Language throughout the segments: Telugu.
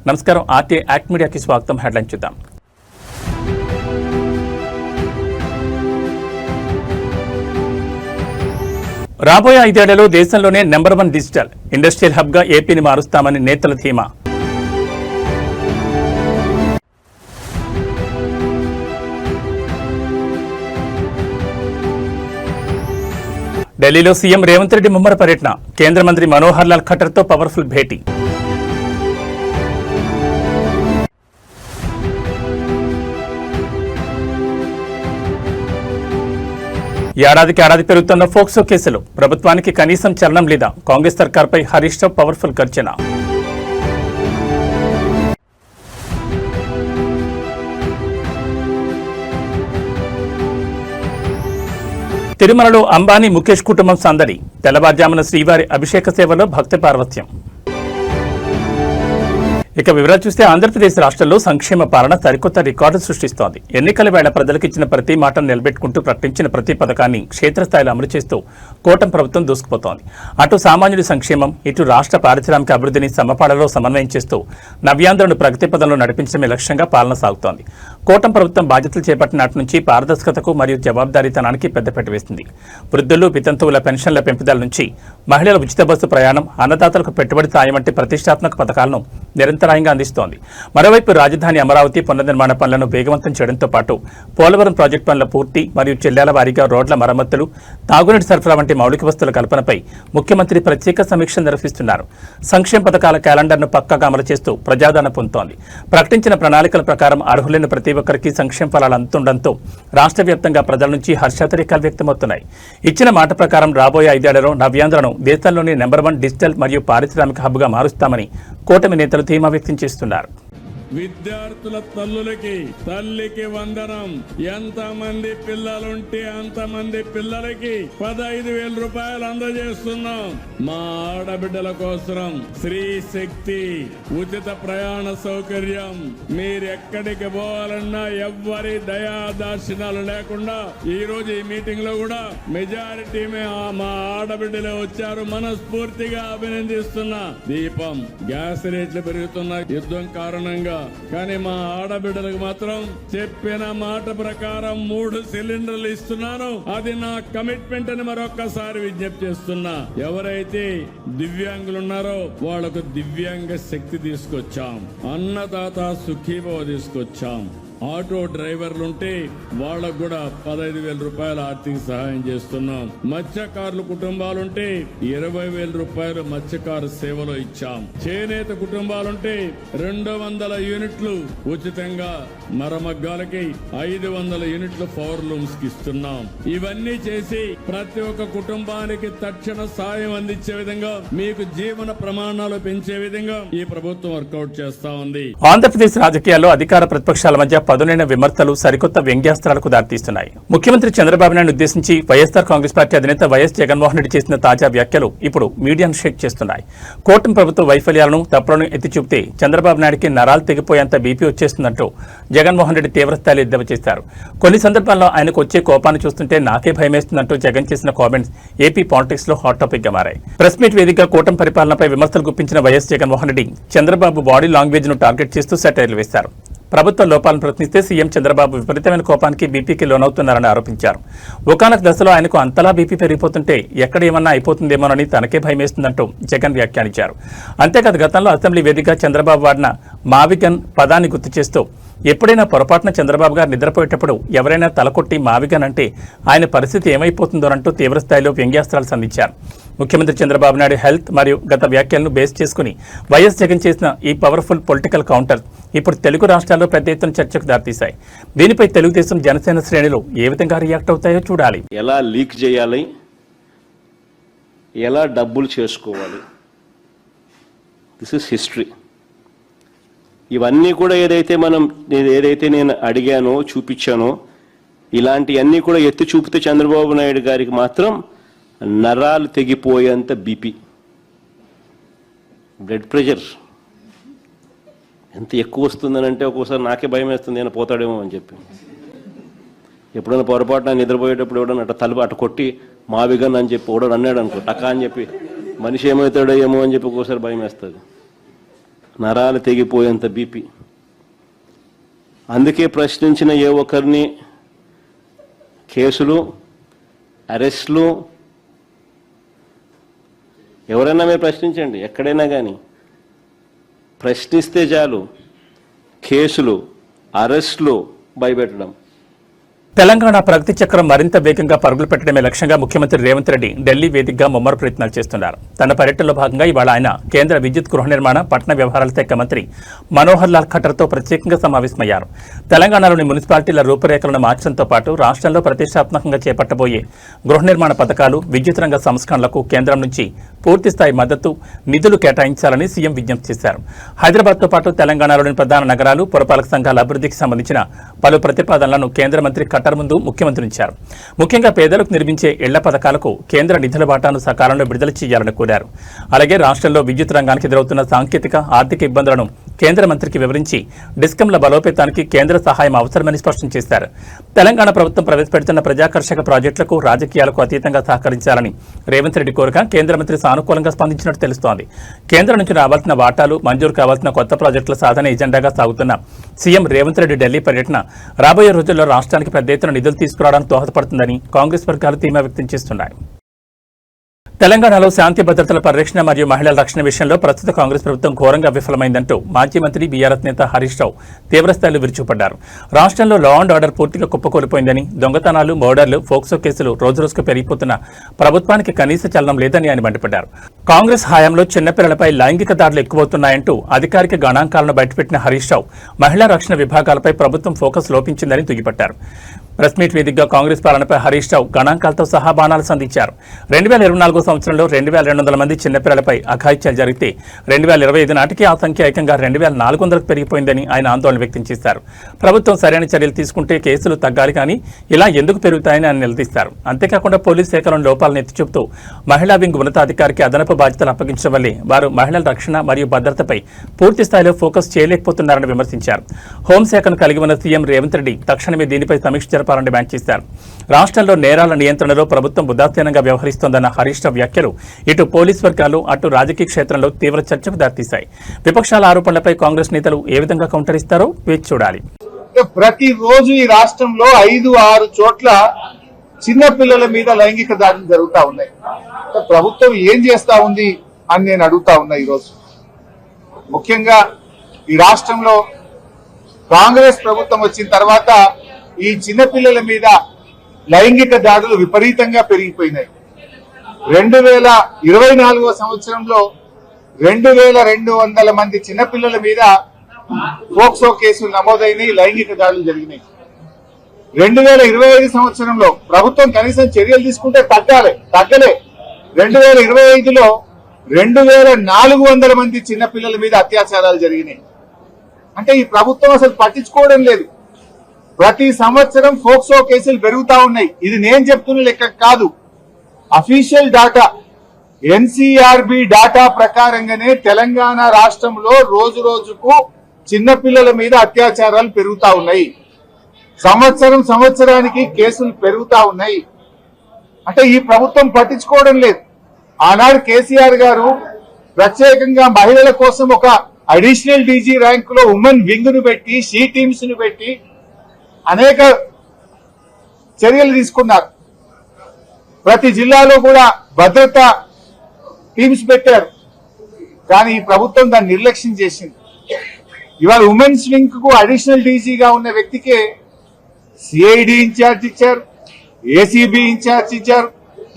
నమస్కారం. ఆర్టీ యాక్ట్ మీడియాకి స్వాగతం. హెడ్లైన్ చూద్దాం. రాబోయే 5 ఏళ్లలో దేశంలోనే నెంబర్ 1 డిజిటల్ ఇండస్ట్రియల్ హబ్గా ఏపీని మారుస్తామని నేతల ధీమా. ఢిల్లీలో సీఎం రేవంత్ రెడ్డి ముమ్మర పర్యటన. కేంద్ర మంత్రి మనోహర్ లాల్ ఖట్టర్తో పవర్ఫుల్ భేటీ. ఏడాదికి పెరుగుతున్న ఫోక్సో కేసులు. ప్రభుత్వానికి కనీసం చలనం లేదా? కాంగ్రెస్ సర్కార్పై హరీష్ రావు పవర్ఫుల్ గర్జన. తిరుమలలో అంబానీ ముఖేష్ కుటుంబం సందడి. తెల్లవారుజామున శ్రీవారి అభిషేక సేవలో భక్తి పార్వత్యం. ఇక వివరాలు చూస్తే ఆంధ్రప్రదేశ్ రాష్ట్రంలో సంక్షేమ పాలన సరికొత్త రికార్డు సృష్టిస్తోంది. ఎన్నికల వేళ ప్రజలకు ఇచ్చిన ప్రతి మాటను నిలబెట్టుకుంటూ ప్రకటించిన ప్రతి పథకాన్ని క్షేత్రస్థాయిలో అమలు చేస్తూ కూటమి ప్రభుత్వం దూసుకుపోతోంది. అటు సామాన్యుడి సంక్షేమం, ఇటు రాష్ట్ర పారిశ్రామిక అభివృద్ధిని సమపాళలో సమన్వయం చేస్తూ నవ్యాంధ్రను ప్రగతి పదంలో నడిపించడమే లక్ష్యంగా పాలన సాగుతోంది. కూటమి ప్రభుత్వం బాధ్యతలు చేపట్టినటి నుంచి పారదర్శకతకు మరియు జవాబుదారీతనానికి పెద్దపీట వేసింది. వృద్ధులు, వితంతువుల పెన్షన్ల పెంపుదల నుంచి మహిళల ఉచిత బస్సు ప్రయాణం, అన్నదాతలకు పెట్టుబడి సాయం వంటి ప్రతిష్టాత్మక పథకాలను నిరంతరాయంగా అందిస్తోంది. మరోవైపు రాజధాని అమరావతి పునర్నిర్మాణ పనులను వేగవంతం చేయడంతో పాటు పోలవరం ప్రాజెక్టు పనుల పూర్తి మరియు జిల్లాల వారీగా రోడ్ల మరమ్మతులు, తాగునీటి సరఫరా వంటి మౌలిక వస్తువుల కల్పనపై ముఖ్యమంత్రి ప్రత్యేక సమీక్ష నిర్వహిస్తున్నారు. సంక్షేమ పథకాల క్యాలెండర్ను పక్కాగా అమలు చేస్తూ ప్రజాదరణ పొందుతోంది. ప్రకటించిన ప్రణాళికల ప్రకారం అర్హులైన ప్రతి ఒక్కరికి సంక్షేమ ఫలాలు అందుతుండటంతో రాష్ట్ర వ్యాప్తంగా ప్రజల నుంచి హర్షాతిరేకాలు వ్యక్తమవుతున్నాయి. ఇచ్చిన మాట ప్రకారం రాబోయే 5 ఏళ్లలో నవ్యాంధ్రను దేశంలోని నెంబర్ 1 డిజిటల్ మరియు పారిశ్రామిక హబ్గా మారుస్తామని కూటమి నేతలు ధీమా వ్యక్తం చేస్తున్నారు. విద్యార్థుల తల్లికి వందనం. ఎంతమంది పిల్లలుంటే అంతమంది పిల్లలకి 15,000 రూపాయలు అందజేస్తున్నాం. మా ఆడబిడ్డల కోసం శ్రీ శక్తి ఉచిత ప్రయాణ సౌకర్యం. మీరెక్కడికి పోవాలన్నా ఎవ్వరి దయాదార్శనాలు లేకుండా ఈ రోజు ఈ మీటింగ్ లో కూడా మెజారిటీ మా ఆడబిడ్డలే వచ్చారు. మనస్ఫూర్తిగా అభినందిస్తున్నా. దీపం గ్యాస్ రేట్లు పెరుగుతున్న యుద్ధం కారణంగా, కానీ మా ఆడబిడ్డలకు మాత్రం చెప్పిన మాట ప్రకారం 3 సిలిండర్లు ఇస్తున్నాను. అది నా కమిట్మెంట్ అని మరొక్కసారి విజ్ఞప్తి చేస్తున్నా. ఎవరైతే దివ్యాంగులున్నారో వాళ్లకు దివ్యాంగ శక్తి తీసుకొచ్చాం. అన్నదాత సుఖీభవ తీసుకొచ్చాం. ఆటో డ్రైవర్లుంటే వాళ్లకు కూడా 15,000 రూపాయల ఆర్థిక సహాయం చేస్తున్నాం. మత్స్యకారుల కుటుంబాలుంటే 20,000 రూపాయలు మత్స్యకారు సేవలో ఇచ్చాం. చేనేత కుటుంబాలుంటే 200 యూనిట్లు ఉచితంగా మరమగ్గాలకి 500 యూనిట్లు పవర్ లూమ్స్ కి ఇస్తున్నాం. ఇవన్నీ చేసి ప్రతి ఒక్క కుటుంబానికి తక్షణ సాయం అందించే విధంగా, మీకు జీవన ప్రమాణాలు పెంచే విధంగా ఈ ప్రభుత్వం వర్కౌట్ చేస్తా ఉంది. ఆంధ్రప్రదేశ్ రాజకీయాల్లో అధికార ప్రతిపక్షాల మధ్య పదునైన విమర్శలు సరికొత్త వ్యంగ్యాస్త్రాలకు దారితీస్తున్నాయి. ముఖ్యమంత్రి చంద్రబాబు నాయుడు ఉద్దేశించి వైఎస్ఆర్ కాంగ్రెస్ పార్టీ అధినేత వైఎస్ జగన్మోహన్ రెడ్డి చేసిన తాజా వ్యాఖ్యలు ఇప్పుడు మీడియాను షేక్ చేస్తున్నాయి. కూటమి ప్రభుత్వ వైఫల్యాలను, తప్పులను ఎత్తి చూపితే చంద్రబాబు నాయుడికి నరాలు తెగిపోయేంత బీపీ వచ్చేస్తుందంటూ జగన్మోహన్ రెడ్డి తీవ్రస్థాయిలో ఎద్దేవా చేశారు. కొన్ని సందర్భాల్లో ఆయనకు వచ్చే కోపాన్ని చూస్తుంటే నాకే భయమేస్తుందంటూ జగన్ చేసిన కామెంట్స్ ఏపీ పాలిటిక్స్ లో హాట్ టాపిక్ గా మారాయి. ప్రెస్ మీట్ వేదికగా కూటమి పరిపాలనపై విమర్శలు గుప్పించిన వైఎస్ జగన్మోహన్ రెడ్డి చంద్రబాబు బాడీ లాంగ్వేజ్ ను టార్గెట్ చేస్తూ సెటైర్లు వేశారు. ప్రభుత్వ లోపాలను ప్రశ్నిస్తే సీఎం చంద్రబాబు విపరీతమైన కోపానికి బీపీకి లోనవుతున్నారని ఆరోపించారు. ఒకానొక దశలో ఆయనకు అంతలా బీపీ పెరిగిపోతుంటే ఎక్కడ ఏమన్నా అయిపోతుందేమోనని తనకే భయమేస్తుందంటూ జగన్ వ్యాఖ్యానించారు. అంతేకాదు గతంలో అసెంబ్లీ వేదికగా చంద్రబాబు వాడిన మావిగన్ పదాన్ని గుర్తు చేస్తూ ఎప్పుడైనా పొరపాటున చంద్రబాబు గారు నిద్రపోయేటప్పుడు ఎవరైనా తలకొట్టి మావిగన్ అంటే ఆయన పరిస్థితి ఏమైపోతుందోనంటూ తీవ్రస్థాయిలో వ్యంగ్యాస్త్రాలు సంధించారు. ముఖ్యమంత్రి చంద్రబాబు నాయుడు హెల్త్ మరియు గత వ్యాఖ్యలను బేస్ చేసుకుని వైఎస్ జగన్ చేసిన ఈ పవర్ఫుల్ పొలిటికల్ కౌంటర్ ఇప్పుడు తెలుగు రాష్ట్రాల్లో పెద్ద ఎత్తున చర్చకు దారితీశాయి. దీనిపై తెలుగుదేశం, జనసేన శ్రేణులు ఏ విధంగా రియాక్ట్ అవుతాయో చూడాలి. ఎలా లీక్ చేయాలి, ఎలా డబ్బులు చేసుకోవాలి, దిస్ ఇస్ హిస్టరీ. ఇవన్నీ కూడా ఏదైతే నేను అడిగానో, చూపించానో, ఇలాంటివన్నీ కూడా ఎత్తి చూపితే చంద్రబాబు నాయుడు గారికి మాత్రం నరాలు తెగిపోయేంత బీపీ, బ్లడ్ ప్రెషర్ ఎంత ఎక్కువ వస్తుందనంటే ఒక్కోసారి నాకే భయం వేస్తుంది, నేను పోతాడేమో అని చెప్పి. ఎప్పుడైనా పొరపాటున నిద్రపోయేటప్పుడు ఎవడన్నా అట్ట తలుపు అట్ట కొట్టి మావిగన్ అని చెప్పి ఎవడో అన్నాడు అనుకో, టకా అని చెప్పి మనిషి ఏమవుతాడో ఏమో అని చెప్పి ఒక్కోసారి భయం వేస్తుంది. నరాలు తెగిపోయేంత బీపీ. అందుకే ప్రశ్నించిన ఏ ఒక్కరిని కేసులు, అరెస్టులు, ఎవరైనా మీరు ప్రశ్నించండి, ఎక్కడైనా కానీ ప్రశ్నిస్తే చాలు కేసులు, అరెస్టులు, భయపెట్టడం. తెలంగాణ ప్రగతి చక్రం మరింత వేగంగా పరుగులు పెట్టడమే లక్ష్యంగా ముఖ్యమంత్రి రేవంత్ రెడ్డి ఢిల్లీ వేదికగా ముమ్మర ప్రయత్నాలు చేస్తున్నారు. తన పర్యటనలో భాగంగా ఇవాళ ఆయన కేంద్ర విద్యుత్, గృహ నిర్మాణ, పట్టణ వ్యవహారాల శాఖ మంత్రి మనోహర్ లాల్ ఖట్టర్తో ప్రత్యేకంగా సమావేశమయ్యారు. తెలంగాణలోని మున్సిపాలిటీల రూపురేఖలను మార్చడంతో పాటు రాష్ట్రంలో ప్రతిష్టాత్మకంగా చేపట్టబోయే గృహ నిర్మాణ పథకాలు, విద్యుత్ రంగ సంస్కరణలకు కేంద్రం నుంచి పూర్తిస్థాయి మద్దతు, నిధులు కేటాయించాలని సీఎం విజ్ఞప్తి చేశారు. హైదరాబాద్తో పాటు తెలంగాణలోని ప్రధాన నగరాలు, పురపాలక సంఘాల అభివృద్ధికి సంబంధించిన పలు ప్రతిపాదనలను కేంద్ర మంత్రి ఖట్టర్ ముందు ముఖ్యమంత్రి ఉంచారు. ముఖ్యంగా పేదలకు నిర్మించే ఇళ్ల పథకాలకు కేంద్ర నిధుల వాటాను సకాలంలో విడుదల చేయాలని కోరారు. అలాగే రాష్ట్రంలో విద్యుత్ రంగానికి ఎదురవుతున్న సాంకేతిక, ఆర్థిక ఇబ్బందులను కేంద్ర మంత్రికి వివరించి డిస్కంల బలోపేతానికి కేంద్ర సహాయం అవసరమని స్పష్టం చేశారు. తెలంగాణ ప్రభుత్వం ప్రవేశపెడుతున్న ప్రజాకర్షక ప్రాజెక్టులకు, రాజకీయాలకు అతీతంగా సహకరించాలని రేవంత్ రెడ్డి కోరగా కేంద్ర మంత్రి సానుకూలంగా స్పందించినట్టు తెలుస్తోంది. కేంద్రం నుంచి రావాల్సిన వాటాలు, మంజూరు కావాల్సిన కొత్త ప్రాజెక్టుల సాధన ఎజెండాగా సాగుతున్న సీఎం రేవంత్ రెడ్డి ఢిల్లీ పర్యటన రాబోయే రోజుల్లో రాష్ట్రానికి పెద్ద ఎత్తున నిధులు తీసుకురావడానికి దోహదపడుతుందని కాంగ్రెస్ వర్గాలు ధీమా వ్యక్తం చేస్తున్నాయి. తెలంగాణలో శాంతి భద్రతల పరిరక్షణ మరియు మహిళల రక్షణ విషయంలో ప్రస్తుత కాంగ్రెస్ ప్రభుత్వం ఘోరంగా విఫలమైందంటూ మాజీ మంత్రి బీఆర్ఎస్ నేత హరీష్ రావు తీవ్రస్థాయిలో విరుచుకుపడ్డారు. రాష్ట్రంలో లా అండ్ ఆర్డర్ పూర్తిగా కుప్పకూలిపోయిందని, దొంగతనాలు, మర్డర్లు, ఫోక్సో కేసులు రోజురోజుకు పెరిగిపోతున్న ప్రభుత్వానికి కనీస చలనం లేదని ఆయన మండిపడ్డారు. కాంగ్రెస్ హయాంలో చిన్నపిల్లలపై లైంగిక దాడులు ఎక్కువవుతున్నాయంటూ అధికారిక గణాంకాలను బయటపెట్టిన హరీష్ రావు మహిళా రక్షణ విభాగాలపై ప్రభుత్వం ఫోకస్ లోపించిందని దుయ్యబట్టారు. ప్రెస్ మీట్ వేదికగా కాంగ్రెస్ పాలనపై హరీష్ రావు గణాంకాలతో సహా బాణాలు సంధించారు. 2024 సంవత్సరంలో 2200 మంది చిన్నపిల్లలపై అఘాయిత్యాలు జరిగితే 2025 నాటికి ఆ సంఖ్య ఏకంగా 2400కు పెరిగిపోయిందని ఆయన ఆందోళన వ్యక్తం చేశారు. ప్రభుత్వం సరైన చర్యలు తీసుకుంటే కేసులు తగ్గాలి, కానీ ఇలా ఎందుకు పెరుగుతాయని ఆయన నిలదీశారు. అంతేకాకుండా పోలీస్ శాఖలోని లోపాలను ఎత్తిచూపుతూ మహిళా వింగ్ ఉన్నతాధికారికి అదనపు బాధ్యతలు అప్పగించడం వల్లే వారు మహిళల రక్షణ మరియు భద్రతపై పూర్తి స్థాయిలో ఫోకస్ చేయలేకపోతున్నారని విమర్శించారు. హోంశాఖను కలిగి ఉన్న సీఎం రేవంత్ రెడ్డి తక్షణమే దీనిపై సమీక్ష జరపాలని డిమాండ్ చేశారు. రాష్ట్రంలో నేరాల నియంత్రణలో ప్రభుత్వం ఉదాసీనంగా వ్యవహరిస్తోందన్న హరీష్ రావు వ్యాఖ్యలు ఇటు పోలీస్ వర్గాలు, అటు రాజకీయ క్షేత్రంలో తీవ్ర చర్చకు దారితీశాయి. విపక్షాల ఆరోపణలపై కాంగ్రెస్ నేతలు ఏ విధంగా కౌంటర్ ఇస్తారో వేచి చూడాలి. ప్రతిరోజు ఈ రాష్ట్రంలో 5-6 చోట్ల చిన్న పిల్లల మీద లైంగిక దాడులు జరుగుతా ఉన్నాయి. ప్రభుత్వం ఏం చేస్తా ఉంది అని నేను అడుగుతా ఉన్నా. ఈరోజు ముఖ్యంగా ఈ రాష్ట్రంలో కాంగ్రెస్ ప్రభుత్వం వచ్చిన తర్వాత ఈ చిన్నపిల్లల మీద లైంగిక దాడులు విపరీతంగా పెరిగిపోయినాయి. 2024 సంవత్సరంలో 2200 మంది చిన్నపిల్లల మీద పోక్సో కేసులు నమోదైనాయి, లైంగిక దాడులు జరిగినాయి. 2025 సంవత్సరంలో ప్రభుత్వం కనీసం చర్యలు తీసుకుంటే తగ్గలే. 2025లో 2400 మంది చిన్నపిల్లల మీద అత్యాచారాలు జరిగినాయి. అంటే ఈ ప్రభుత్వం అసలు పట్టించుకోవడం లేదు. ప్రతి సంవత్సరం ఫోక్సో కేసులు పెరుగుతా ఉన్నాయి. ఇది నేను చెప్తున్న లెక్క కాదు, అఫీషియల్ డాటా. ఎన్సీఆర్బీ డాటా ప్రకారంగానే తెలంగాణ రాష్ట్రంలో రోజు రోజుకు చిన్నపిల్లల మీద అత్యాచారాలు పెరుగుతా ఉన్నాయి. సంవత్సరానికి కేసులు పెరుగుతా ఉన్నాయి. అంటే ఈ ప్రభుత్వం పట్టించుకోవడం లేదు. ఆనాడు కేసీఆర్ గారు ప్రత్యేకంగా మహిళల కోసం ఒక అడిషనల్ డీజీ ర్యాంకులో ఉమెన్ వింగ్ ను పెట్టి, షీ టీమ్స్ ను పెట్టి అనేక చర్యలు తీసుకున్నారు. ప్రతి జిల్లాలో కూడా భద్రతా టీమ్స్ పెట్టారు. కానీ ఈ ప్రభుత్వం దాన్ని నిర్లక్ష్యం చేసింది. ఇవాళ ఉమెన్స్ వింగ్ కు అడిషనల్ డీజీగా ఉన్న వ్యక్తికే సిఐడి ఇన్ఛార్జ్ ఇచ్చారు, ఏసీబీ ఇన్ఛార్జ్ ఇచ్చారు.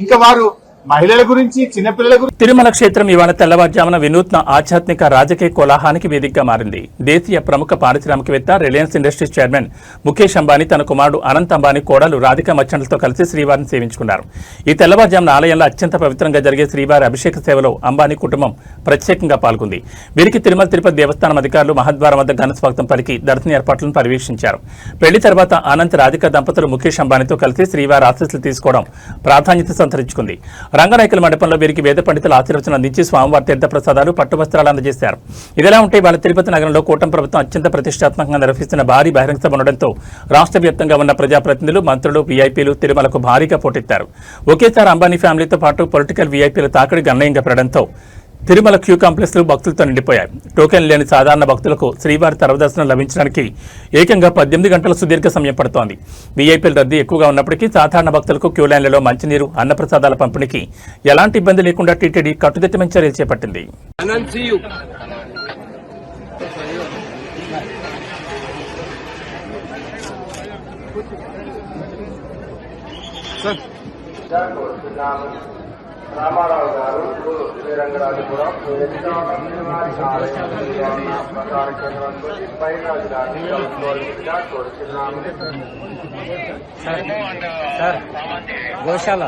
ఇంకా వారు మహిళల గురించి, చిన్నపిల్లల గురించి. తిరుమల క్షేత్రం ఇవాళ తెల్లవారుజామున వినూత్న ఆధ్యాత్మిక రాజకీయ కోలాహానికి వేదికగా మారింది. దేశీయ ప్రముఖ పారిశ్రామికవేత్త, Reliance industries chairman Mukesh Ambani తన కుమారుడు అనంత్ అంబానీ కోడలు రాధికా మర్చెంట్లతో కలిసి శ్రీవారిని సేవించుకున్నారు. ఈ తెల్లవారుజామున ఆలయంలో అత్యంత పవిత్రంగా జరిగే శ్రీవారి అభిషేక సేవలో అంబానీ కుటుంబం ప్రత్యేకంగా పాల్గొంది. వీరికి తిరుమల తిరుపతి దేవస్థానం అధికారులు మహద్వారం వద్ద ఘన స్వాగతం పలికి దర్శన ఏర్పాట్లను పర్యవేక్షించారు. పెళ్లి తర్వాత అనంత్, రాధికా దంపతులు ముఖేష్ అంబానీతో కలిసి శ్రీవారి ఆశీస్సులు తీసుకోవడం ప్రాధాన్యత సంతరించుకుంది. రంగనాయకుల మండపంలో వీరికి వేద పండితులు ఆశీర్వచనం అందించి స్వామివారి తీర్థ ప్రసాదాలు, పట్టు వస్త్రాలు అందజేశారు. ఇదిలా ఉంటే వాళ్ళ తిరుపతి నగరంలో కూటమి ప్రభుత్వం అత్యంత ప్రతిష్టాత్మకంగా నిర్వహిస్తున్న భారీ బహిరంగ సభ ఉండడంతో రాష్ట్ర వ్యాప్తంగా ఉన్న ప్రజాప్రతినిధులు, మంత్రులు, వీఐపీలు తిరుమలకు భారీగా పోటెత్తారు. ఒకేసారి అంబానీ ఫ్యామిలీతో పాటు పొలిటికల్ వీఐపీల తాకిడి గణనీయంగా పెరగడంతో తిరుమల క్యూ కాంప్లెక్స్లు భక్తులతో నిండిపోయాయి. టోకెన్ లేని సాధారణ భక్తులకు శ్రీవారి సర్వదర్శనం లభించడానికి ఏకంగా 18 గంటల సుదీర్ఘ సమయం పడుతోంది. వీఐపీల రద్దీ ఎక్కువగా ఉన్నప్పటికీ సాధారణ భక్తులకు క్యూ లైన్లలో మంచినీరు, అన్నప్రసాదాల పంపిణీకి ఎలాంటి ఇబ్బంది లేకుండా టీటీడీ కట్టుదిట్టమైన చర్యలు చేపట్టింది. రామారావు గారు శ్రీరంగరాజపురం ప్రధాన కేంద్రంతో బయలురాజధాని కోరుచున్నాము. గోశాల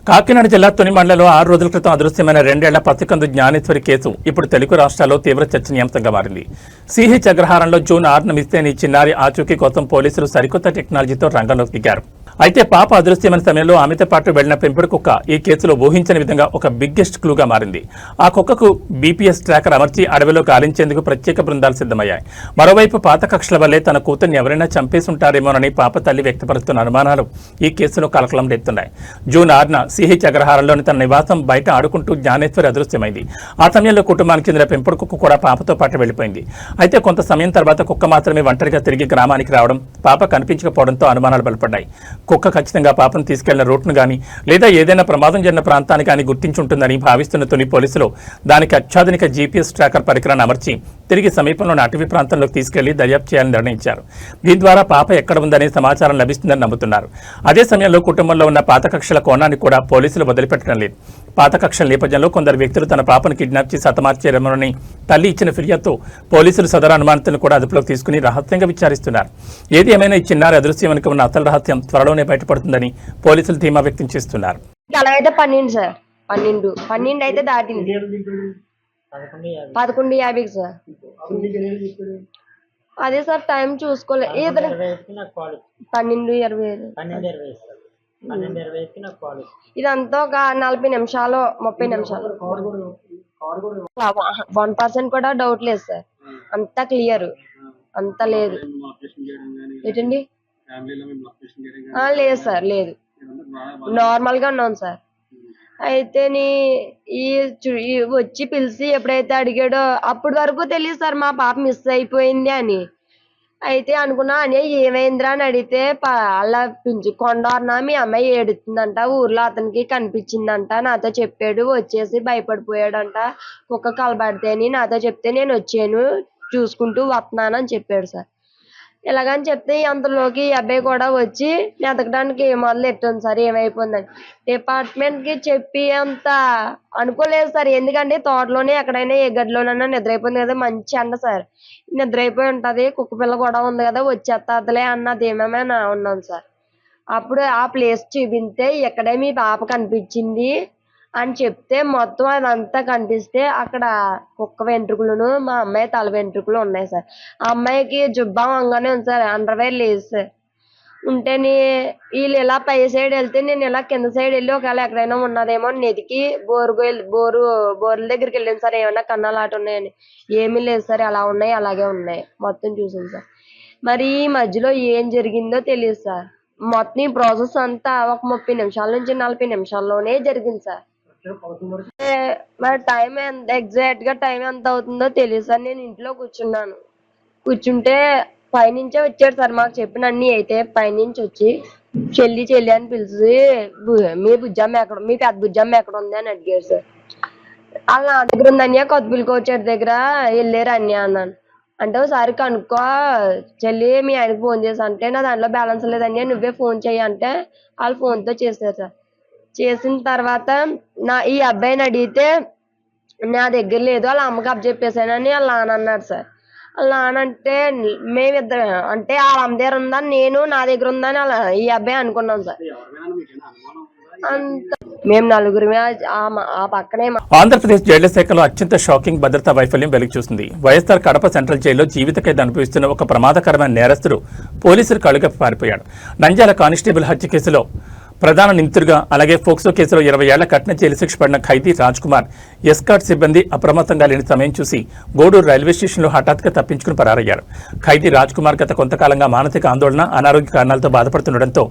కాకినాడ జిల్లా తుని మండలంలో 6 రోజుల క్రితం అదృశ్యమైన 2 ఏళ్ల పసికందు జ్ఞానేశ్వరి కేసు ఇప్పుడు తెలుగు రాష్ట్రాల్లో తీవ్ర చర్చనీయాంశంగా మారింది. సిహెచ్ అగ్రహారంలో జూన్ 6న మిస్ అయిన ఈ చిన్నారి ఆచూకీ కోసం పోలీసులు సరికొత్త టెక్నాలజీతో రంగంలోకి దిగారు. అయితే పాప అదృశ్యమైన సమయంలో ఆమెతో పాటు వెళ్లిన పెంపుడు కుక్క ఈ కేసులో ఊహించని విధంగా ఒక బిగ్గెస్ట్ క్లూగా మారింది. ఆ కుక్కకు బీపీఎస్ ట్రాకర్ అమర్చి అడవిలో గాలించేందుకు ప్రత్యేక బృందాలు సిద్ధమయ్యాయి. మరోవైపు పాత కక్షల వల్లే తన కూతుర్ని ఎవరైనా చంపేసి ఉంటారేమోనని పాప తల్లి వ్యక్తపరుస్తున్న అనుమానాలు ఈ కేసులో కలకలం రేపుతున్నాయి. జూన్ 6న సిహెచ్ అగ్రహారంలోని తన నివాసం బయట ఆడుకుంటూ జ్ఞానేశ్వరి అదృశ్యమైంది. ఆ సమయంలో కుటుంబానికి చెందిన పెంపుడు కుక్క కూడా పాపతో పాటు వెళ్లిపోయింది. అయితే కొంత సమయం తర్వాత కుక్క మాత్రమే ఒంటరిగా తిరిగి గ్రామానికి రావడం, పాప కనిపించకపోవడంతో అనుమానాలు బలపడ్డాయి. కుక్క ఖచ్చితంగా పాపను తీసుకెళ్లిన రూట్ను గానీ లేదా ఏదైనా ప్రమాదం జరిగిన ప్రాంతాన్ని కానీ గుర్తించుంటుందని భావిస్తున్న తుని పోలీసులు దానికి అత్యాధునిక జీపీఎస్ ట్రాకర్ పరికరాన్ని అమర్చి తిరిగి సమీపంలోని అటవీ ప్రాంతంలోకి తీసుకెళ్లి దర్యాప్తు చేయాలని నిర్ణయించారు. దీని ద్వారా పాప ఎక్కడ ఉందనే సమాచారం లభిస్తుందని నమ్ముతున్నారు. అదే సమయంలో కుటుంబంలో ఉన్న పాత కక్షల కోణాన్ని కూడా పోలీసులు వదిలిపెట్టడం లేదు. పాత కక్షల నేపథ్యంలో కొందరు వ్యక్తులు తన పాపను కిడ్నాప్ చేసి హతమార్చారేమోనని తల్లి ఇచ్చిన ఫిర్యాదుతో పోలీసులు సదరు అనుమానితులను కూడా అదుపులోకి తీసుకుని రహస్యంగా విచారిస్తున్నారు. ఏది ఏమైనా ఈ చిన్నారి అదృశ్యం వెనుక ఉన్న అసలు రహస్యం త్వరలోనే బయటపడుతుందని పోలీసులు ధీమా వ్యక్తం చేస్తున్నారు. అలా అయితే 12 సార్ 12 అయితే దాటింది 11:50 సార్. అదే సార్ టైం చూసుకోలేదు. 12:20 ఇదంతా ఒక 40 నిమిషాలు 30 నిమిషాలు. 1% కూడా డౌట్ లేదు సార్. అంతా క్లియర్, అంత లేదు. ఏంటండి? లేదు సార్, లేదు, నార్మల్ గా ఉన్నాను సార్. అయితే వచ్చి పిలిచి ఎప్పుడైతే అడిగాడో అప్పటి వరకు తెలియదు సార్ మా పాప మిస్ అయిపోయింది అని. అయితే అనుకున్నా అని ఏమైందిరా అని అడిగితే అలా కొండన్న మీ అమ్మాయి ఏడుతుందంట, ఊర్లో అతనికి కనిపించిందంట నాతో చెప్పాడు, వచ్చేసి భయపడిపోయాడంట కుక్క కలబడితే అని నాతో చెప్తే నేను వచ్చాను చూసుకుంటూ వస్తున్నాను అని చెప్పాడు సార్. ఇలాగని చెప్తే అంతలోకి ఈ అబ్బాయి కూడా వచ్చి ఎతకడానికి మొదలు ఎట్టాను సార్ ఏమైపోయిందని. డిపార్ట్మెంట్ కి చెప్పి అంత అనుకోలేదు సార్. ఎందుకంటే తోటలోనే ఎక్కడైనా ఏ గదిలోనైనా నిద్రైపోయింది కదా, మంచి అండ సార్, నిద్రైపోయి ఉంటది, కుక్క పిల్ల కూడా ఉంది కదా వచ్చేస్తాదిలే అన్నది ఏమేమైనా ఉన్నాను సార్. అప్పుడు ఆ ప్లేస్ చూపిస్తే ఇక్కడే మీ పాప కనిపించింది అని చెప్తే మొత్తం అదంతా కనిపిస్తే అక్కడ కుక్క వెంట్రుకలను మా అమ్మాయి తల వెంట్రుకలు ఉన్నాయి సార్. ఆ అమ్మాయికి జుబ్బా వంగానే ఉంది సార్, అండర్వేర్ లేదు సార్. ఉంటేనే వీళ్ళు ఇలా పై సైడ్ వెళ్తే నేను ఇలా కింద సైడ్ వెళ్ళి ఒకవేళ ఎక్కడైనా ఉన్నదేమో నెతికి బోర్ల దగ్గరికి వెళ్ళాను సార్. ఏమన్నా కన్నాలు ఆట ఉన్నాయని ఏమీ లేదు సార్, అలా ఉన్నాయి అలాగే ఉన్నాయి మొత్తం చూసాను సార్. మరి ఈ మధ్యలో ఏం జరిగిందో తెలియదు సార్. మొత్తం ఈ ప్రాసెస్ అంతా ఒక 30 నిమిషాల నుంచి 40 నిమిషాల్లోనే జరిగింది సార్. మరి టైం ఎగ్జాక్ట్ గా టైం ఎంత అవుతుందో తెలియదు సార్. నేను ఇంట్లో కూర్చుంటే పైనుంచే వచ్చాడు సార్ మాకు చెప్పిన అన్ని. అయితే పైనుంచి వచ్చి చెల్లి అని పిలిచి మీ బుజ్జమ్మ ఎక్కడ, మీ పెద్ద బుజ్జమ్మ ఎక్కడ ఉంది అని అడిగారు సార్. అలా నా దగ్గర ఉంది అన్య, కొత్తపల్లి కోచర్ దగ్గర వెళ్ళారు అన్య అన్నాను. అంటే ఒకసారి కనుక్కో చెల్లి మీ ఆయనకు ఫోన్ చేసి అంటే నా దాంట్లో బ్యాలెన్స్ లేదన్య నువ్వే ఫోన్ చెయ్యి అంటే వాళ్ళు ఫోన్తో చేశారు సార్. చేసిన తర్వాత ఈ అబ్బాయిని అడిగితే నా దగ్గర లేదు, వాళ్ళ అమ్మకి అప్పచెప్పేసానని వాళ్ళ నాన్న అన్నాడు సార్. వాళ్ళ నాన్న అంటే మేమిద్దరం అంటే వాళ్ళ అమ్మ దగ్గర ఉందని నేను నా దగ్గర ఉందని అలా ఈ అబ్బాయి అనుకున్నాం సార్. అంత మేము నలుగురిమే ఆ పక్కనే. ఆంధ్రప్రదేశ్ జైళ్ల శాఖలో అత్యంత షాకింగ్ భద్రతా వైఫల్యం వెలుగు చూసింది. వైఎస్ఆర్ కడప సెంట్రల్ జైల్లో జీవిత ఖైదు అనుభవిస్తున్న ఒక ప్రమాదకరమైన నేరస్తుడు పోలీసులు కళ్ళుగప్పి పారిపోయాడు. నంద్యాల కానిస్టేబుల్ హత్య కేసులో ప్రధాన నిందితుడిగా అలాగే ఫోక్సో కేసులో 20 ఏళ్ల కఠిన జైలు శిక్ష పడిన ఖైదీ రాజ్ కుమార్ ఎస్కాట్ సిబ్బంది అప్రమత్తంగా లేని సమయం చూసి గూడూరు రైల్వే స్టేషన్లో హఠాత్తుగా తప్పించుకుని పరారయ్యారు. ఖైదీ రాజ్ కుమార్ గత కొంతకాలంగా మానసిక ఆందోళన, అనారోగ్య కారణాలతో బాధపడుతుండటంతో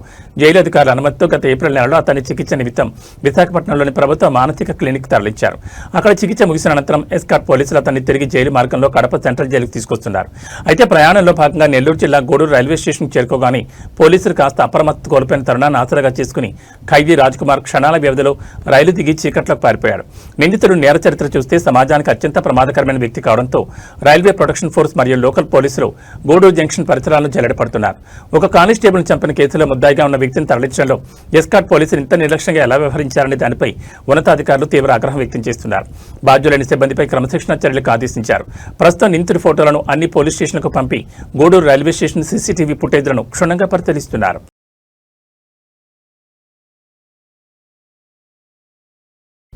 జైలు అధికారుల అనుమతితో గత ఏప్రిల్ నెలలో అతని చికిత్స నిమిత్తం విశాఖపట్నంలోని ప్రభుత్వ మానసిక క్లినిక్ తరలించారు. అక్కడ చికిత్స ముగిసిన అనంతరం ఎస్కాట్ పోలీసులు అతన్ని తిరిగి జైలు మార్గంలో కడప సెంట్రల్ జైలుకు తీసుకొస్తున్నారు. అయితే ప్రయాణంలో భాగంగా నెల్లూరు జిల్లా గూడూరు రైల్వే స్టేషన్కు చేరుకోగానే పోలీసులు కాస్త అప్రమత్తత కోల్పోయిన తరుణాన్ని ఆసరాగా చేసుకుని ఖైదీ రాజ్ కుమార్ క్షణాల వ్యవధిలో రైలు దిగి చీకట్లోకి పారిపోయాడు. నిందితుడు నేర చరిత్ర చూస్తే సమాజానికి అత్యంత ప్రమాదకరమైన వ్యక్తి కావడంతో రైల్వే ప్రొటెక్షన్ ఫోర్స్ మరియు లోకల్ పోలీసులు గూడూరు జంక్షన్ పరిసరాలను జల్లెడపడుతున్నారు. ఒక కానిస్టేబుల్ను చంపిన కేసులో ముద్దాయిగా ఉన్న వ్యక్తిని తరలించడంలో ఎస్కాట్ పోలీసులు ఇంత నిర్లక్ష్యంగా ఎలా వ్యవహరించారనే దానిపై ఉన్నతాధికారులు తీవ్ర ఆగ్రహం వ్యక్తం చేస్తున్నారు. బాధ్యులైన సిబ్బందిపై క్రమశిక్షణ చర్యలకు ఆదేశించారు. ప్రస్తుతం నిందితుడి ఫోటోలను అన్ని పోలీస్ స్టేషన్లకు పంపి గూడూరు రైల్వే స్టేషన్ సీసీటీవీ ఫుటేజ్లను క్షుణ్ణంగా పరిశీలిస్తున్నారు.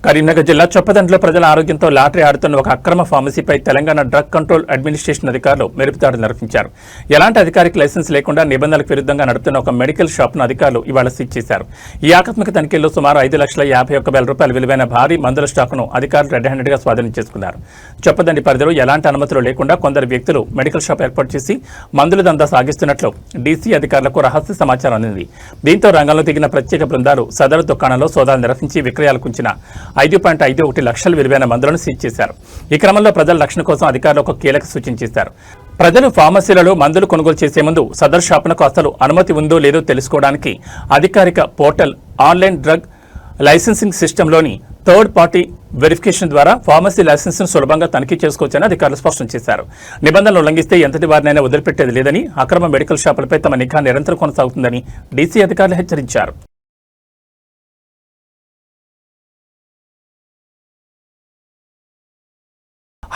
కరీంనగర్ జిల్లా చొప్పదండిలో ప్రజల ఆరోగ్యంతో లాటరీ ఆడుతున్న ఒక అక్రమ ఫార్మసీపై తెలంగాణ డ్రగ్ కంట్రోల్ అడ్మినిస్ట్రేషన్ అధికారులు మెరుపుదాడులు నిర్వహించారు. ఎలాంటి అధికారిక లైసెన్స్ లేకుండా నిబంధనలకు విరుద్ధంగా నడుపుతున్న ఒక మెడికల్ షాప్ను అధికారులు ఇవాళ సీజ్ చేశారు. ఈ ఆకస్మిక తనిఖీల్లో సుమారు 5,51,000 రూపాయల విలువైన భారీ మందుల స్టాకును అధికారులు రెడ్ హ్యాండెడ్గా స్వాధీనం చేసుకున్నారు. చొప్పదండి పరిధిలో ఎలాంటి అనుమతులు లేకుండా కొందరు వ్యక్తులు మెడికల్ షాప్ ఏర్పాటు చేసి మందుల దందా సాగిస్తున్నట్లు డీసీ అధికారులకు రహస్య సమాచారం అందింది. దీంతో రంగంలో దిగిన ప్రత్యేక బృందాలు సదరు దుకాణంలో సోదాలు నిర్వహించి విక్రయాలకు ఉంచిన 5.51 లక్షల విలువైన మందులను సీజ్ చేశారు. ఈ క్రమంలో ప్రజల రక్షణ కోసం అధికారులు ఒక కీలక సూచన చేశారు. ప్రజలు ఫార్మసీలలో మందులు కొనుగోలు చేసే ముందు సదరు షాపునకు అసలు అనుమతి ఉందో లేదో తెలుసుకోవడానికి అధికారిక పోర్టల్ ఆన్లైన్ డ్రగ్ లైసెన్సింగ్ సిస్టంలోని థర్డ్ పార్టీ వెరిఫికేషన్ ద్వారా ఫార్మసీ లైసెన్స్ను సులభంగా తనిఖీ చేసుకోవచ్చని అధికారులు స్పష్టం చేశారు. నిబంధనలు ఉల్లంఘిస్తే ఎంతటి వారినైనా వదిలిపెట్టేది లేదని, అక్రమ మెడికల్ షాపులపై తమ నిఘా నిరంతరం కొనసాగుతుందని డీసీ అధికారులు హెచ్చరించారు.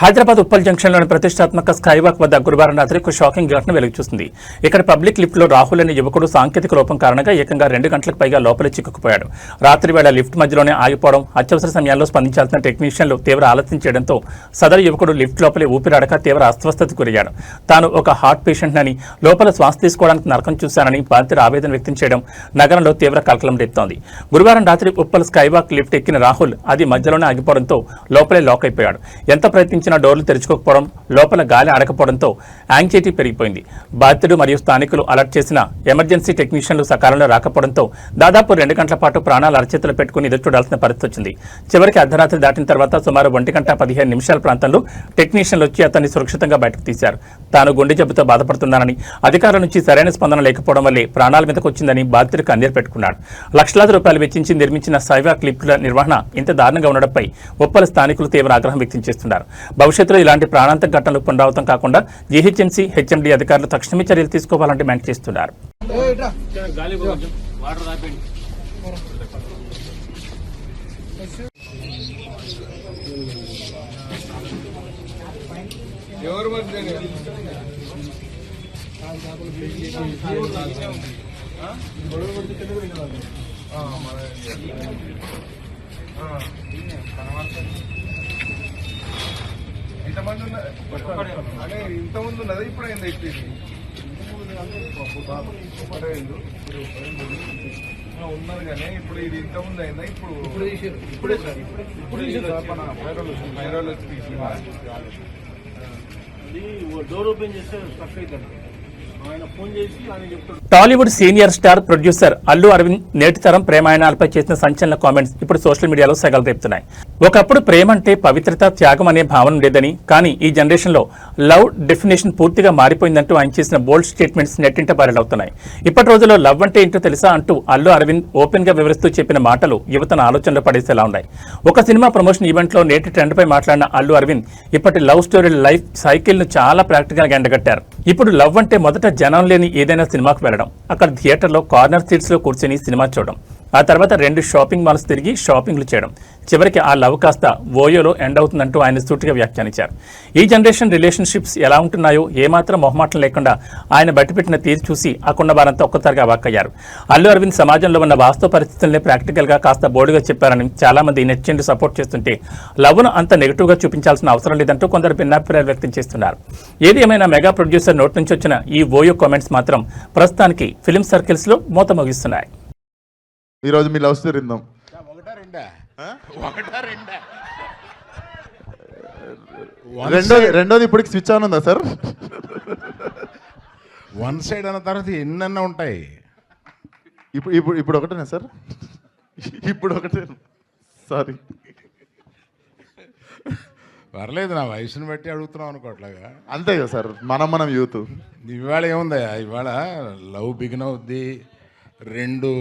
హైదరాబాద్ ఉప్పల్ జంక్షన్లోని ప్రతిష్టాత్మక స్కైవాక్ వద్ద గురువారం రాత్రి ఒక షాకింగ్ ఘటన వెలుగు చూసింది. ఇక్కడ పబ్లిక్ లిఫ్ట్లో రాహుల్ అనే యువకుడు సాంకేతిక లోపం కారణంగా ఏకంగా 2 గంటలకు పైగా లోపలే చిక్కుకుపోయాడు. రాత్రి వేళ లిఫ్ట్ మధ్యలోనే ఆగిపోవడం, అత్యవసర సమయాల్లో స్పందించాల్సిన టెక్నీషియన్లు తీవ్ర ఆలస్యం చేయడంతో సదరు యువకుడు లిఫ్ట్ లోపలే ఊపిరాడక తీవ్ర అస్వస్థతకు గురయ్యాడు. తాను ఒక హార్ట్ పేషెంట్నని, లోపల శ్వాస తీసుకోవడానికి నరకం చూశానని బాధితుడు ఆవేదన వ్యక్తం చేయడం నగరంలో తీవ్ర కలకలం రేపుతోంది. గురువారం రాత్రి ఉప్పల్ స్కైవాక్ లిఫ్ట్ ఎక్కిన రాహుల్ అది మధ్యలోనే ఆగిపోవడంతో లోపలే లాక్ అయిపోయాడు. ఎంత ప్రయత్నించినా డోర్లు తెరుచుకోకపోవడం, లోపల గాలి ఆడకపోవడంతో యాంగ్జైటీ పెరిగిపోయింది. బాధితుడు మరియు స్థానికులు అలర్ట్ చేసిన ఎమర్జెన్సీ టెక్నీషియన్లు సకాలంలో రాకపోవడంతో దాదాపు 2 గంటల పాటు ప్రాణాలు అరచేతులు పెట్టుకుని ఎదురు చూడాల్సిన పరిస్థితి వచ్చింది. చివరికి అర్ధరాత్రి దాటిన తర్వాత సుమారు 1:15 ప్రాంతంలో టెక్నీషియన్లు వచ్చి అతన్ని సురక్షితంగా బయటకు తీశారు. తాను గుండె జబ్బుతో బాధపడుతున్నానని, అధికారుల నుంచి సరైన స్పందన లేకపోవడం వల్లే ప్రాణాల మీదకు వచ్చిందని బాధితుడు కన్నీరు పెట్టుకున్నాడు. లక్షలాది రూపాయలు వెచ్చించి నిర్మించిన స్కైవాక్ లిఫ్ట్ల నిర్వహణ ఇంత దారుణంగా ఉండడంపై ఉప్పల్ స్థానికులు తీవ్ర ఆగ్రహం వ్యక్తం చేస్తున్నారు. భవిష్యత్తులో ఇలాంటి ప్రాణాంతక ఘటనలు పునరావృతం కాకుండా జీహెచ్ఎంసీ, హెచ్ఎండీ అధికారులు తక్షణమే చర్యలు తీసుకోవాలని డిమాండ్ చేస్తున్నారు. ఇంతకుముందు ఉన్నది ఇప్పుడు అయింది ఉన్నది కానీ ఇప్పుడు ఇది ఇంతకుముందు అయిందా? ఇప్పుడే వైరాల్ వచ్చి డోర్ ఓపెన్ చేస్తే స్టక్ అవుతాడు. Tollywood senior star producer Allu Aravind నేటి తరం ప్రేమాయణాలపై చేసిన సంచలన కామెంట్స్ ఇప్పుడు సోషల్ మీడియాలో సెగలు రేపుతున్నాయి. ఒకప్పుడు ప్రేమ అంటే పవిత్రత, త్యాగం అనే భావన ఉండేదని, కానీ ఈ జనరేషన్లో లవ్ డెఫినేషన్ పూర్తిగా మారిపోయిందంటూ ఆయన చేసిన బోల్డ్ స్టేట్మెంట్స్ నెట్టింట వైరల్ అవుతున్నాయి. ఇప్పటి రోజుల్లో లవ్ అంటే ఏంటో తెలుసా అంటూ అల్లు అరవింద్ ఓపెన్ గా వివరిస్తూ చెప్పిన మాటలు యువతను ఆలోచనలో పడేసేలా ఉన్నాయి. ఒక సినిమా ప్రమోషన్ ఈవెంట్లో నేటి ట్రెండ్ పై మాట్లాడిన అల్లు అరవింద్ ఇప్పటి లవ్ స్టోరీ లైఫ్ సైకిల్ ను చాలా ప్రాక్టికల్ గా ఎండగట్టారు. ఇప్పుడు లవ్ అంటే మొదట జనం లేని ఏదైనా సినిమాకు వెళ్ళడం, అక్కడ థియేటర్లో కార్నర్ సీట్స్ లో కూర్చొని సినిమా చూడడం, ఆ తర్వాత 2 షాపింగ్ మాల్స్ తిరిగి షాపింగ్లు చేయడం, చివరికి ఆ లవ్ కాస్త ఓయోలో ఎండ్ అవుతుందంటూ ఆయన సూటిగా వ్యాఖ్యానించారు. ఈ జనరేషన్ రిలేషన్షిప్స్ ఎలా ఉంటున్నాయో ఏమాత్రం మొహమాటం లేకుండా ఆయన బయటపెట్టిన తీరు చూసి ఆ కొండ వారంతా ఒక్కసారిగా అవాక్కయ్యారు. అల్లు అరవింద్ సమాజంలో ఉన్న వాస్తవ పరిస్థితుల్ని ప్రాక్టికల్ గా కాస్త బోర్డుగా చెప్పారని చాలా మంది నెట్టింటి సపోర్ట్ చేస్తుంటే లవ్ను అంత నెగిటివ్ గా చూపించాల్సిన అవసరం లేదంటూ కొందరు భిన్నాభిప్రాయాలు వ్యక్తం చేస్తున్నారు. ఏది ఏమైనా మెగా ప్రొడ్యూసర్ నోటి నుంచి వచ్చిన ఈ ఓయో కామెంట్స్ మాత్రం ప్రస్తుతానికి ఫిల్మ్ సర్కిల్స్ లో మూత మోగిస్తున్నాయి. ఈరోజు మీ లవ్ స్టోరీ విందాం. రెండోది ఇప్పటికి స్విచ్ ఆన్ ఉందా సార్? వన్ సైడ్ అన్న తర్వాత ఎన్నన్నా ఉంటాయి. ఇప్పుడు ఒకటేనా సార్? ఇప్పుడు ఒకటే, సారీ. పర్లేదు, నా వయసుని బట్టి అడుగుతున్నాం అనుకోవట్లాగా. అంతే కదా సార్, మనం యూత్. ఇవాళ ఏముందా, ఇవాళ లవ్ బిగిన్ అవుద్ది. 2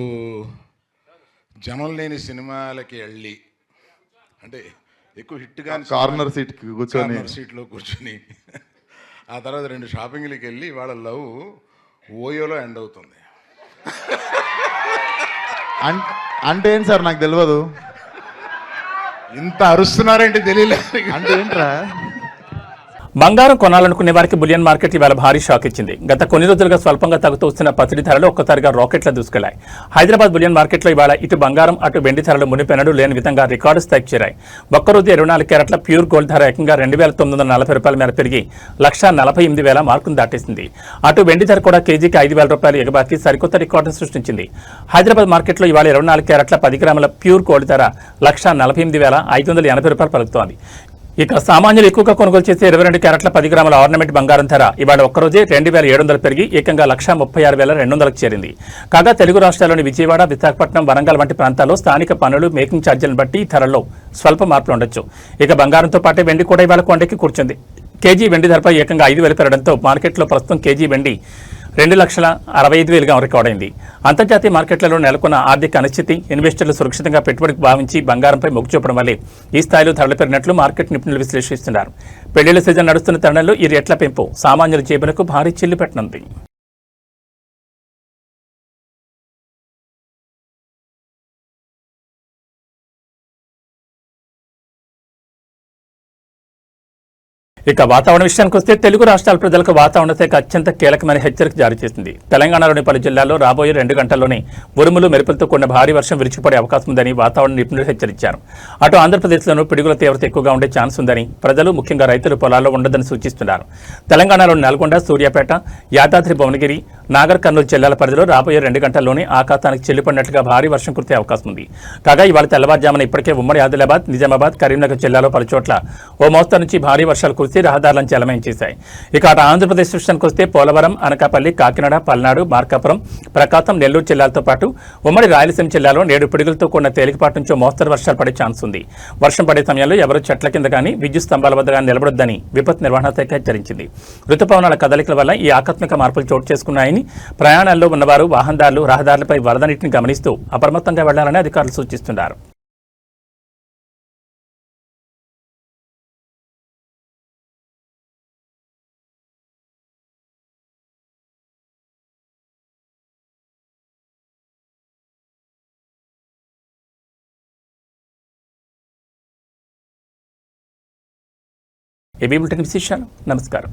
జనం లేని సినిమాలకి వెళ్ళి, అంటే ఎక్కువ హిట్ కానీ కార్నర్ సీట్లో కూర్చొని ఆ తర్వాత 2 షాపింగ్లకి వెళ్ళి ఇవాళ లవ్ ఓయోలో ఎండ్ అవుతుంది. అంటే ఏంటి సార్, నాకు తెలియదు. ఇంత అరుస్తున్నారంటే తెలియలేదు. అంటే ఏంట్రా? బంగారం కొనాలనుకునే వారికి బులియన్ మార్కెట్ ఇవాళ భారీ షాక్ ఇచ్చింది. గత కొన్ని రోజులుగా స్వల్పంగా తగ్గుతూ వస్తున్న పసిడి ధరలు ఒక్కసారిగా రాకెట్ల దూసుకెళ్లాయి. హైదరాబాద్ బులియన్ మార్కెట్లో ఇవాళ ఇటు బంగారం అటు వెండి ధరలు మునిపెన్నడూ లేని విధంగా రికార్డు స్థాయికి చేరాయి. ఒక్కరోజు 24 క్యారెట్ల ప్యూర్ గోల్డ్ ధర ఏకంగా 2,940 రూపాయల మేర పెరిగి 1,48,000 మార్కును దాటేసింది. అటు వెండి ధర కూడా కేజీకి 5,000 రూపాయలు ఎగబాకి సరికొత్త రికార్డును సృష్టించింది. హైదరాబాద్ మార్కెట్లో ఇవాళ 24 క్యారెట్ల 10 గ్రాముల ప్యూర్ గోల్డ్ ధర 1,48,580 రూపాయలు పలుకుతోంది. ఇక సామాన్యులు ఎక్కువగా కొనుగోలు చేసే 22 క్యారెట్ల 10 గ్రాముల ఆర్నమెంట్ బంగారం ధర ఇవాళ ఒక్కరోజే 2,700 పెరిగి ఏకంగా 1,36,200కు చేరింది. కాగా తెలుగు రాష్ట్రాల్లోని విజయవాడ, విశాఖపట్నం, వరంగల్ వంటి ప్రాంతాల్లో స్థానిక పన్నులు, మేకింగ్ ఛార్జీలను బట్టి ఈ ధరల్లో స్వల్ప మార్పులు ఉండొచ్చు. ఇక బంగారంతో పాటే వెండి కూడా ఇవాళ కొండెక్కి కూర్చుంది. కేజీ వెండి ధరపై ఏకంగా 5,000 పెరగడంతో మార్కెట్లో ప్రస్తుతం కేజీ వెండి 2,65,000గా రికార్డైంది. అంతర్జాతీయ మార్కెట్లలో నెలకొన్న ఆర్థిక అనిశ్చితి, ఇన్వెస్టర్లు సురక్షితంగా పెట్టుబడికి భావించి బంగారంపై మొగ్గు చూపడం వల్లే ఈ స్థాయిలో ధరలు పెరిగినట్లు మార్కెట్ నిపుణులు విశ్లేషిస్తున్నారు. పెళ్లిళ్ల సీజన్ నడుస్తున్న తరుణంలో ఈ రేట్ల పెంపు సామాన్యుల జేబులకు భారీ చిల్లు పెట్టనుంది. ఇక వాతావరణ విషయానికి వస్తే తెలుగు రాష్ట్రాల ప్రజలకు వాతావరణ శాఖ అత్యంత కీలకమైన హెచ్చరిక జారీ చేసింది. తెలంగాణలోని పలు జిల్లాల్లో రాబోయే 2 గంటల్లోనే ఉరుములు, మెరుపులతో కూడిన భారీ వర్షం విరుచుకుపడే అవకాశం ఉందని వాతావరణ నిపుణులు హెచ్చరించారు. అటు ఆంధ్రప్రదేశ్లోనూ పిడుగుల తీవ్రత ఎక్కువగా ఉండే ఛాన్స్ ఉందని, ప్రజలు ముఖ్యంగా రైతులు పొలాల్లో ఉండదని సూచిస్తున్నారు. తెలంగాణలోని నల్గొండ, సూర్యాపేట, యాదాద్రి, భువనగిరి, నాగర్ కర్నూలు జిల్లాల పరిధిలో రాబోయే 2 గంటల్లోనే ఆకాశానికి చెల్లిపడినట్లుగా భారీ వర్షం కురిసే అవకాశం ఉంది. కాగా ఇవాళ తెల్లవారుజామున ఇప్పటికే ఉమ్మడి ఆదిలాబాద్, నిజామాబాద్, కరీంనగర్ జిల్లాలో పలుచోట్ల ఓ మోస్తరు నుంచి భారీ వర్షాలు కురిసి రహదారులను జలమయం చేశాయి. ఇక అటు ఆంధ్రప్రదేశ్ విషయానికి వస్తే పోలవరం, అనకాపల్లి, కాకినాడ, పల్నాడు, మార్కాపురం, ప్రకాశం, నెల్లూరు జిల్లాలతో పాటు ఉమ్మడి రాయలసీమ జిల్లాలో నేడు పిడుగులతో కూడిన తేలికపాటి నుంచి మోస్తరు వర్షాలు పడే ఛాన్స్ ఉంది. వర్షం పడే సమయంలో ఎవరూ చెట్ల కింద కానీ, విద్యుత్ స్తంభాల వద్ద కానీ నిలబడొద్దని విపత్తు నిర్వహణ శాఖ హెచ్చరించింది. రుతుపవనాల కదలికల వల్ల ఈ ఆకస్మిక మార్పులు చోటు చేసుకున్నాయని, ప్రయాణాల్లో ఉన్నవారు, వాహనదారులు రహదారులపై వరద నీటిని గమనిస్తూ అప్రమత్తంగా వెళ్లాలని అధికారులు సూచిస్తున్నారు. ఏబీ బులెటిన్ విశేషాలు. నమస్కారం.